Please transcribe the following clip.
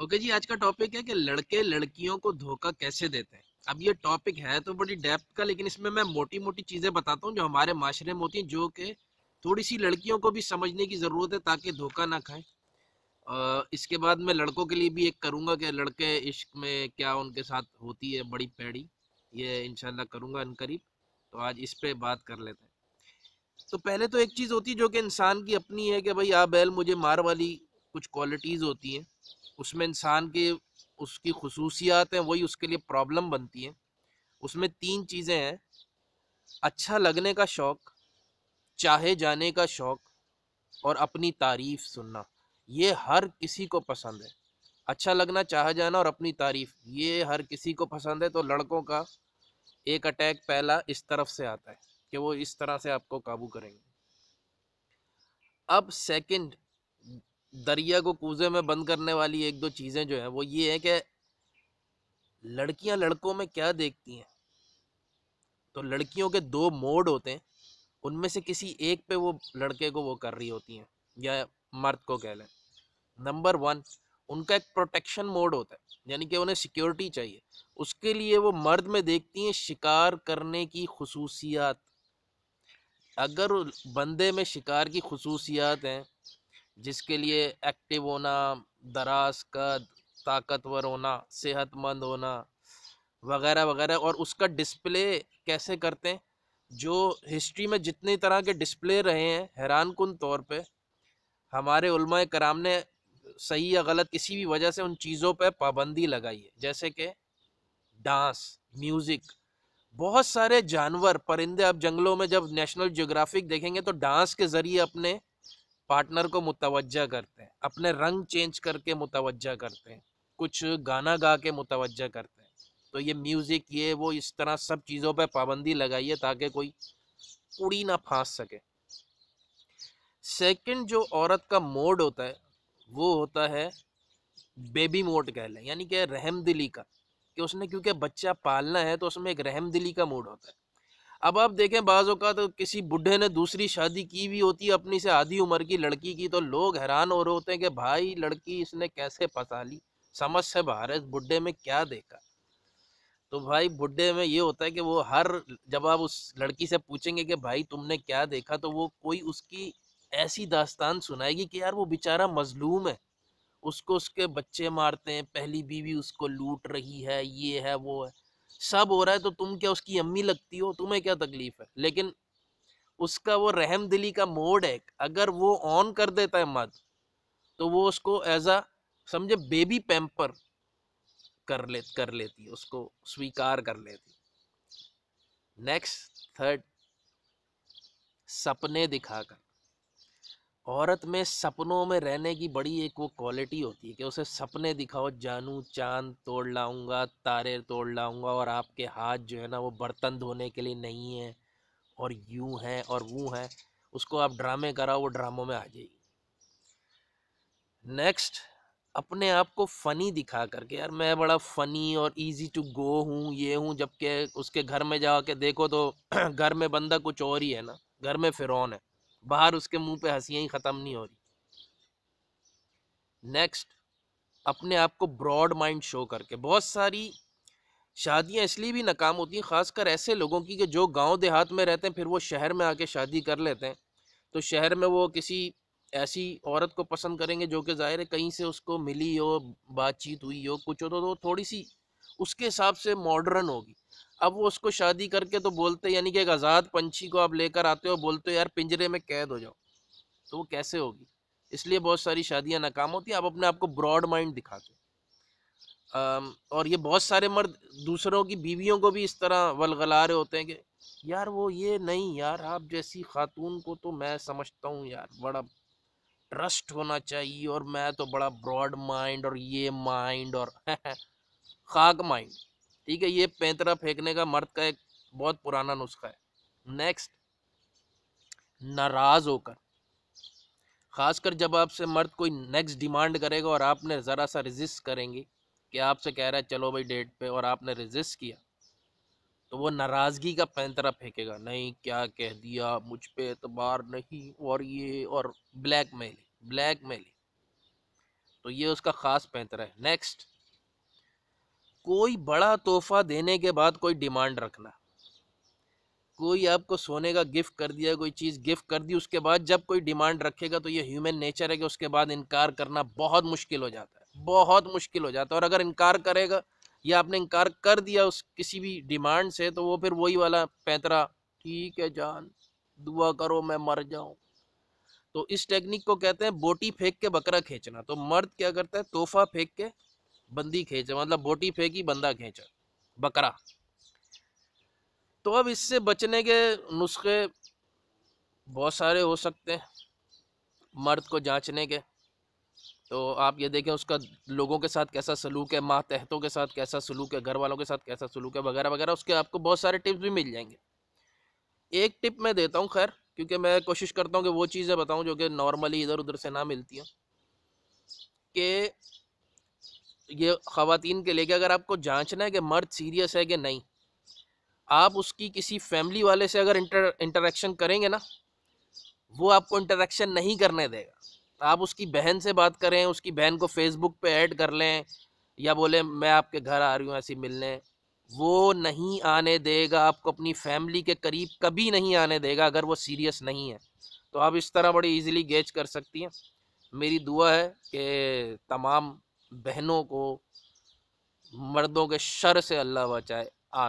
Okay जी, आज का topic है कि लड़के लड़कियों को धोखा कैसे देते हैं। अब ये टॉपिक है तो बड़ी डेप्थ का, लेकिन इसमें मैं मोटी मोटी चीजें बताता हूँ जो हमारे माशरे में होती हैं, जो कि थोड़ी सी लड़कियों को भी समझने की जरूरत है ताकि धोखा ना खाएं। इसके बाद मैं लड़कों के लिए भी एक करूंगा कि लड़के इश्क में क्या उनके साथ होती है बड़ी पैड़ी। ये इंशाल्लाह करूंगा अनकरीब। तो आज इस पे बात कर लेते हैं। तो पहले तो एक चीज होती है जो कि इंसान की अपनी है कि भाई आ बैल मुझे मार वाली कुछ क्वालिटीज होती हैं। उसमें इंसान के उसकी खसूसियात हैं, वही उसके लिए प्रॉब्लम बनती हैं। उसमें तीन चीजें हैं: अच्छा लगने का शौक, चाहे जाने का शौक, और अपनी तारीफ सुनना। ये हर किसी को पसंद है। अच्छा लगना, चाह जाना और अपनी तारीफ, ये हर किसी को पसंद है। तो लड़कों का एक अटैक पहला इस तरफ से आता है कि वो इस तरह से आपको काबू करेंगे। अब सेकंड, दरिया को कूजे में बंद करने वाली एक दो चीजें जो है वो ये है कि लड़कियां लड़कों में क्या देखती हैं। तो लड़कियों के दो मोड होते हैं, उनमें से किसी एक पे वो लड़के को वो कर रही होती हैं, या मर्द को कह लें। नंबर वन, उनका एक प्रोटेक्शन मोड होता है, यानी कि उन्हें सिक्योरिटी चाहिए। उसके लिए वो मर्द में देखती हैं शिकार करने की खसूसियात। अगर बंदे में शिकार की खसूसियात हैं, जिसके लिए एक्टिव होना, दराज कद, ताकतवर होना, सेहतमंद होना, वगैरह वगैरह, और उसका डिस्प्ले कैसे करते हैं, जो हिस्ट्री में जितनी तरह के डिस्प्ले रहे हैं हैरान कुन तौर पे, हमारे उलमाए कराम ने सही या गलत किसी भी वजह से उन चीज़ों पे पाबंदी लगाई है। जैसे कि डांस, म्यूज़िक। बहुत सारे जानवर परिंदे अब जंगलों में जब नेशनल ज्योग्राफिक देखेंगे तो डांस के ज़रिए अपने पार्टनर को मुतवज्जा करते हैं, अपने रंग चेंज करके मुतवज्जा करते हैं, कुछ गाना गा के मुतवज्जा करते हैं। तो ये म्यूजिक, ये वो, इस तरह सब चीज़ों पे पाबंदी लगाई है ताकि कोई उड़ी ना फांस सके। सेकंड जो औरत का मोड होता है वो होता है बेबी मोड कह लें, यानी कि रहम दिली का, कि उसने क्योंकि बच्चा पालना है तो उसमें एक रहम दिली का मूड होता है। अब आप देखें बाज़ औक़ात तो किसी बुढ़े ने दूसरी शादी की भी होती है अपनी से आधी उम्र की लड़की की, तो लोग हैरान हो रहे होते हैं कि भाई लड़की इसने कैसे फंसा ली, समझ से बाहर है, इस बुढ़े में क्या देखा। तो भाई बुढ़े में ये होता है कि वो हर, जब आप उस लड़की से पूछेंगे कि भाई तुमने क्या देखा, तो वो कोई उसकी ऐसी दास्तान सुनाएगी कि यार वो बेचारा मजलूम है, उसको उसके बच्चे मारते हैं, पहली बीवी उसको लूट रही है, ये है वो है, सब हो रहा है, तो तुम क्या उसकी अम्मी लगती हो, तुम्हें क्या तकलीफ है। लेकिन उसका वो रहम दिली का मोड है, अगर वो ऑन कर देता है मर्द, तो वो उसको एज अ, समझे, बेबी पैम्पर कर लेती है, उसको स्वीकार कर लेती है। नेक्स्ट, थर्ड, सपने दिखाकर। औरत में सपनों में रहने की बड़ी एक वो क्वालिटी होती है कि उसे सपने दिखाओ, जानू चांद तोड़ लाऊंगा, तारे तोड़ लाऊंगा, और आपके हाथ जो है ना वो बर्तन धोने के लिए नहीं है, और यूं है और वो है। उसको आप ड्रामे कराओ, वो ड्रामों में आ जाएगी। नेक्स्ट, अपने आप को फनी दिखा करके, यार मैं बड़ा फनी और इजी टू गो हूँ, ये हूँ, जबकि उसके घर में जाके देखो तो घर में बंदा कुछ और ही है ना, घर में फिरौन है, बाहर उसके मुंह पे हंसियां ही खत्म नहीं हो रही। नेक्स्ट, अपने आप को ब्रॉड माइंड शो करके। बहुत सारी शादियां इसलिए भी नाकाम होती हैं, खासकर ऐसे लोगों की कि जो गांव देहात में रहते हैं फिर वो शहर में आके शादी कर लेते हैं। तो शहर में वो किसी ऐसी औरत को पसंद करेंगे जो कि जाहिर है कहीं से उसको मिली हो, बातचीत हुई हो, कुछ हो, तो थोड़ी सी उसके हिसाब से मॉडर्न होगी। अब वो उसको शादी करके तो बोलते, यानी कि एक आज़ाद पंछी को आप लेकर आते हो, बोलते हो यार पिंजरे में कैद हो जाओ, तो वो कैसे होगी। इसलिए बहुत सारी शादियां नाकाम होती हैं। आप अपने आप को ब्रॉड माइंड दिखाते हो। और ये बहुत सारे मर्द दूसरों की बीवियों को भी इस तरह वलगला रहे होते हैं कि यार वो ये नहीं, यार आप जैसी खातून को तो मैं समझता हूँ यार बड़ा ट्रस्ट होना चाहिए, और मैं तो बड़ा ब्रॉड माइंड और ये माइंड और खाक माइंड। ठीक है, ये पैंतरा फेंकने का मर्द का एक बहुत पुराना नुस्खा है। नेक्स्ट, नाराज होकर। खासकर जब आपसे मर्द कोई नेक्स्ट डिमांड करेगा और आपने ज़रा सा रेजिस्ट करेंगे, कि आपसे कह रहा है चलो भाई डेट पे, और आपने रेजिस्ट किया, तो वो नाराज़गी का पैंतरा फेंकेगा, नहीं क्या कह दिया, मुझ पे एतबार नहीं, और ये, और ब्लैकमेल, ब्लैकमेल। तो ये उसका ख़ास पैंतरा है। नेक्स्ट, कोई बड़ा तोहफा देने के बाद कोई डिमांड रखना। कोई आपको सोने का गिफ्ट कर दिया, कोई चीज़ गिफ्ट कर दी, उसके बाद जब कोई डिमांड रखेगा तो ये ह्यूमन नेचर है कि उसके बाद इनकार करना बहुत मुश्किल हो जाता है, बहुत मुश्किल हो जाता है। और अगर इनकार करेगा या आपने इनकार कर दिया उस किसी भी डिमांड से, तो वो फिर वही वाला पैंतरा, ठीक है जान दुआ करो मैं मर जाऊं। तो इस टेक्निक को कहते हैं बोटी फेंक के बकरा खींचना। तो मर्द क्या करता है, तोहफा फेंक के बंदी खींचा, मतलब बोटी फेंकी बंदा खींचा, बकरा। तो अब इससे बचने के नुस्खे बहुत सारे हो सकते हैं मर्द को जांचने के। तो आप ये देखें उसका लोगों के साथ कैसा सलूक है, मातहतों के साथ कैसा सलूक है, घर वालों के साथ कैसा सलूक है, वगैरह वगैरह। उसके आपको बहुत सारे टिप्स भी मिल जाएंगे। एक टिप मैं देता हूँ, खैर क्योंकि मैं कोशिश करता हूँ कि वो चीज़ें बताऊँ जो कि नॉर्मली इधर उधर से ना मिलती हैं, कि ये ख़वातीन के लिए कि अगर आपको जांचना है कि मर्द सीरियस है कि नहीं, आप उसकी किसी फैमिली वाले से अगर इंटरेक्शन करेंगे ना, वो आपको इंटरेक्शन नहीं करने देगा। आप उसकी बहन से बात करें, उसकी बहन को फेसबुक पे ऐड कर लें, या बोले मैं आपके घर आ रही हूँ ऐसी मिलने, वो नहीं आने देगा आपको, अपनी फैमिली के करीब कभी नहीं आने देगा अगर वो सीरियस नहीं है। तो आप इस तरह बड़ी इजीली गेज कर सकती हैं। मेरी दुआ है कि तमाम बहनों को मर्दों के शर से अल्लाह बचाए। आमीन।